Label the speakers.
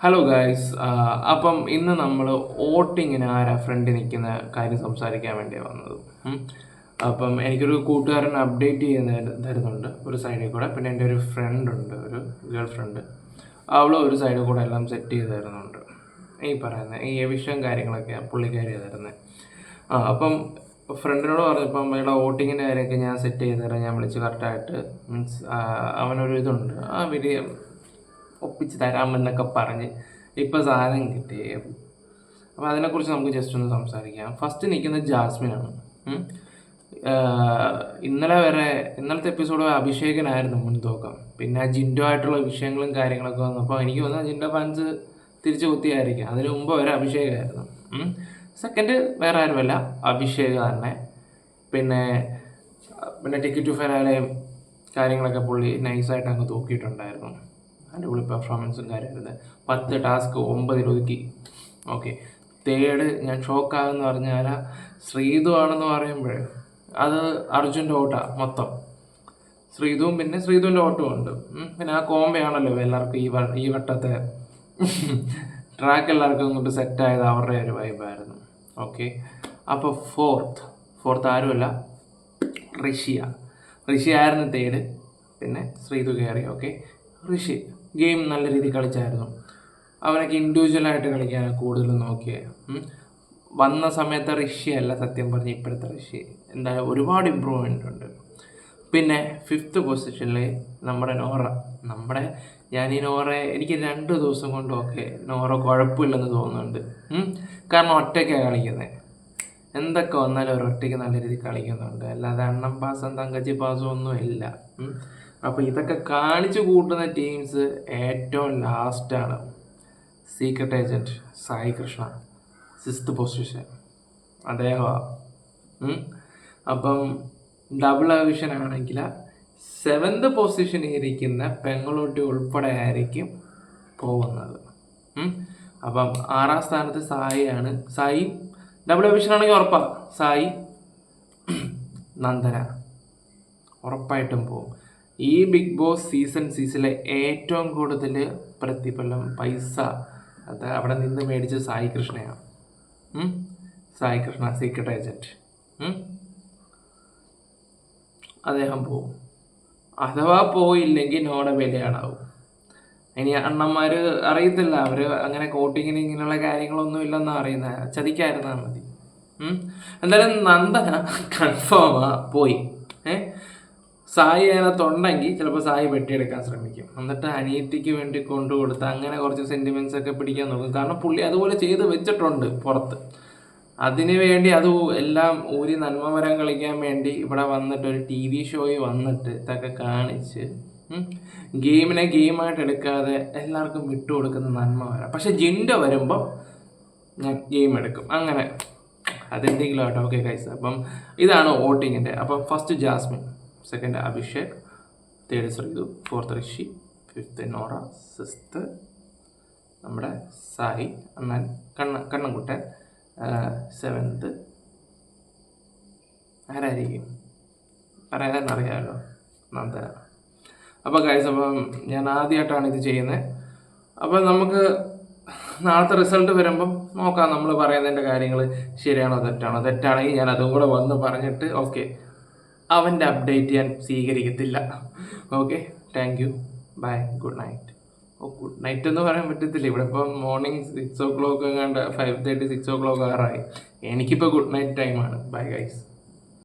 Speaker 1: Hello guys. അപ്പം ഇന്ന് നമ്മൾ വോട്ടിങ്ങിന് ആരാ ഫ്രണ്ടിൽ നിൽക്കുന്ന കാര്യം സംസാരിക്കാൻ വേണ്ടിയാണ് വന്നത്. അപ്പം എനിക്കൊരു കൂട്ടുകാരൻ അപ്ഡേറ്റ് തരുന്നുണ്ട് ഒരു സൈഡിൽ കൂടെ. പിന്നെ എൻ്റെ ഒരു ഫ്രണ്ട് ഉണ്ട്, ഒരു ഗേൾ ഫ്രണ്ട്. അവളും ഒരു സൈഡിൽ കൂടെ എല്ലാം സെറ്റ് ചെയ്ത് തരുന്നുണ്ട്. ഈ പറയുന്നത് ഈ വിഷയം കാര്യങ്ങളൊക്കെ പുള്ളിക്കാരി തരുന്നത്. അപ്പം ഫ്രണ്ടിനോട് പറഞ്ഞപ്പം ഇവിടെ വോട്ടിങ്ങിൻ്റെ കാര്യമൊക്കെ ഞാൻ സെറ്റ് ചെയ്ത് തരാം, ഞാൻ വിളിച്ച് കറക്റ്റായിട്ട് മീൻസ് അവനൊരു ഇതുണ്ട്, ആ വലിയ ഒപ്പിച്ച് തരാമെന്നൊക്കെ പറഞ്ഞ് ഇപ്പോൾ സാധനം കിട്ടി. അപ്പോൾ അതിനെക്കുറിച്ച് നമുക്ക് ജസ്റ്റ് ഒന്ന് സംസാരിക്കാം. ഫസ്റ്റ് നിൽക്കുന്നത് ജാസ്മിനാണ്. ഇന്നലത്തെ എപ്പിസോഡ് അഭിഷേകനായിരുന്നു മുൻതൂക്കം. പിന്നെ ജിൻഡോ ആയിട്ടുള്ള വിഷയങ്ങളും കാര്യങ്ങളൊക്കെ വന്നപ്പോൾ എനിക്ക് തോന്നുന്നത് ജിൻഡോ ഫാൻസ് തിരിച്ചു കുത്തിയായിരിക്കും. അതിന് മുമ്പ് വരെ അഭിഷേകമായിരുന്നു. സെക്കൻഡ് വേറെ ആരുമല്ല, അഭിഷേക് തന്നെ. പിന്നെ ടിക്കറ്റ് ടു ഫിനാലെയും കാര്യങ്ങളൊക്കെ പുള്ളി നൈസായിട്ട് അങ്ങ് തൂക്കിയിട്ടുണ്ടായിരുന്നു. അടിപൊളി പെർഫോമൻസും കാര്യമായിരുന്നു. 10 ടാസ്ക് 9 ഒതുക്കി. ഓക്കെ. തേർഡ് ഞാൻ ഷോക്കാകുമെന്ന് പറഞ്ഞാൽ ശ്രീതു ആണെന്ന് പറയുമ്പോൾ അത് അർജുൻ്റെ ഓട്ടാണ് മൊത്തം. ശ്രീതുവും പിന്നെ ശ്രീതുവിൻ്റെ ഓട്ടവും ഉണ്ട്. പിന്നെ ആ കോമ്പയാണല്ലോ എല്ലാവർക്കും ഈ വട്ടത്തെ ട്രാക്ക് എല്ലാവർക്കും അങ്ങോട്ട് സെറ്റായത് അവരുടെ ഒരു വൈബായിരുന്നു. ഓക്കെ. അപ്പോൾ ഫോർത്ത് ആരുമല്ല, ഋഷി ആയിരുന്നു തേർഡ്. പിന്നെ ശ്രീതു കയറി. ഓക്കെ. ഋഷി ഗെയിം നല്ല രീതിയിൽ കളിച്ചായിരുന്നു. അവനൊക്കെ ഇൻഡിവിജ്വലായിട്ട് കളിക്കാനാണ് കൂടുതലും നോക്കിയത്. വന്ന സമയത്ത് ഋഷിയല്ല സത്യം പറഞ്ഞ് ഇപ്പോഴത്തെ ഋഷി. എന്തായാലും ഒരുപാട് ഇമ്പ്രൂവ്മെൻ്റ് ഉണ്ട്. പിന്നെ 5th പൊസിഷനിൽ നമ്മുടെ നോറ. ഞാൻ ഈ നോറയെ എനിക്ക് 2 ദിവസം കൊണ്ട് നോറ കുഴപ്പമില്ലെന്ന് തോന്നുന്നുണ്ട്. കാരണം ഒറ്റയ്ക്കാണ് കളിക്കുന്നത്. എന്തൊക്കെ വന്നാലും അവർ ഒറ്റയ്ക്ക് നല്ല രീതിയിൽ കളിക്കുന്നുണ്ട്. അല്ലാതെ അണ്ണം പാസം തങ്കച്ചി പാസം ഒന്നും ഇല്ല. അപ്പോൾ ഇതൊക്കെ കാണിച്ചു കൂട്ടുന്ന ടീംസ് ഏറ്റവും ലാസ്റ്റാണ്. Secret agent Sai Krishna 6th position അദ്ദേഹമാണ്. അപ്പം ഡബിൾ വിഷൻ ആണെങ്കിൽ 7th പൊസിഷനിൽ ഇരിക്കുന്ന പെങ്ങളൂട്ടി ഉൾപ്പെടെ ആയിരിക്കും പോകുന്നത്. അപ്പം 6ാം സ്ഥാനത്ത് സായി ഡബിൾ വിഷൻ ആണെങ്കിൽ ഉറപ്പാണ്. സായി നന്ദന ഉറപ്പായിട്ടും പോകും. ഈ ബിഗ് ബോസ് സീസൺ 6 ഏറ്റവും കൂടുതൽ പ്രതിഫലം പൈസ അത് അവിടെ നിന്ന് മേടിച്ച് സായി കൃഷ്ണയാണ്. സായി കൃഷ്ണ സീക്രട്ട് ഏജൻറ്റ് അദ്ദേഹം പോവും. അഥവാ പോയില്ലെങ്കിൽ നോടെ വിലയാണാവും. ഇനി അണ്ണന്മാർ അറിയത്തില്ല, അവർ അങ്ങനെ കോട്ടിങ്ങിന് ഇങ്ങനെയുള്ള കാര്യങ്ങളൊന്നും ഇല്ലെന്നാണ് അറിയുന്നത്. ചതിക്കായിരുന്നാൽ മതി. എന്തായാലും നന്ദന കൺഫേമാ പോയി. സായി അതിനകത്തുണ്ടെങ്കിൽ ചിലപ്പോൾ സായി വെട്ടിയെടുക്കാൻ ശ്രമിക്കും. എന്നിട്ട് അനിയത്തിക്ക് വേണ്ടി കൊണ്ടുകൊടുത്ത് അങ്ങനെ കുറച്ച് സെൻറ്റിമെൻറ്റ്സ് ഒക്കെ പിടിക്കാൻ നോക്കും. കാരണം പുള്ളി അതുപോലെ ചെയ്ത് വെച്ചിട്ടുണ്ട് പുറത്ത്. അതിനു വേണ്ടി അത് എല്ലാം ഊരി നന്മമരം കളിക്കാൻ വേണ്ടി ഇവിടെ വന്നിട്ട് ഒരു TV ഷോയിൽ വന്നിട്ട് ഇതൊക്കെ കാണിച്ച് ഗെയിമിനെ ഗെയിമായിട്ട് എടുക്കാതെ എല്ലാവർക്കും വിട്ടുകൊടുക്കുന്ന നന്മമരം. പക്ഷെ ജിൻഡോ വരുമ്പോൾ ഞാൻ ഗെയിം എടുക്കും. അങ്ങനെ അതെന്തെങ്കിലും ആട്ടോ. ഓക്കെ ഗൈസ്, അപ്പം ഇതാണ് വോട്ടിങ്ങിൻ്റെ. അപ്പം first Jasmine, second Abhishek, third Sreethu, 4th Rishi, 5th Nora, 6th നമ്മുടെ സായി അണ്ണൻ കണ്ണൻകുട്ടൻ, 7th ആരായിരിക്കും പറയാൻ അറിയാമല്ലോ, നന്ദന. അപ്പോൾ ഗൈസ്, അപ്പം ഞാൻ ആദ്യമായിട്ടാണ് ഇത് ചെയ്യുന്നത്. അപ്പോൾ നമുക്ക് നാളത്തെ റിസൾട്ട് വരുമ്പം നോക്കാം നമ്മൾ പറയുന്നതിൻ്റെ കാര്യങ്ങൾ ശരിയാണോ തെറ്റാണോ. തെറ്റാണെങ്കിൽ ഞാൻ അതും കൂടെ വന്ന് പറഞ്ഞിട്ട് അവൻ്റെ അപ്ഡേറ്റ് ഞാൻ സ്വീകരിക്കത്തില്ല. Okay, thank you, bye, good night. Good night എന്ന് പറയാൻ പറ്റത്തില്ല, ഇവിടെ ഇപ്പം മോർണിംഗ് 6 o'clock എങ്ങാണ്ട് 5:30 6 o'clock ആറായി. എനിക്കിപ്പോൾ ഗുഡ് നൈറ്റ് ടൈമാണ്. Bye guys.